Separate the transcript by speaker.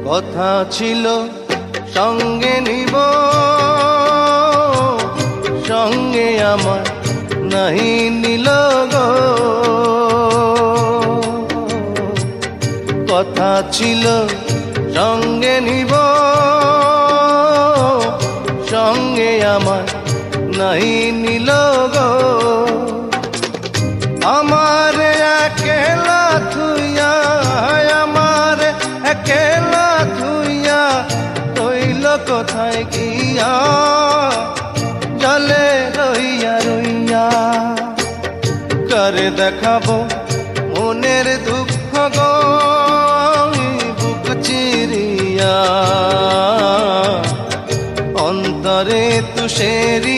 Speaker 1: কথা ছিল সঙ্গে নিব, সঙ্গে আমার নাহি নিল গো। কথা ছিল সঙ্গে নিব, সঙ্গে আমার নাহি নিল গো। আমার একেলা থুইয়া, আমার একেলা থুইয়া রইল কোথায় গিয়া, জলে রইয়া রইয়া। করে দেখাবো মনের দুঃখ গো বুক চিরিয়া, অন্তরে তুষেরি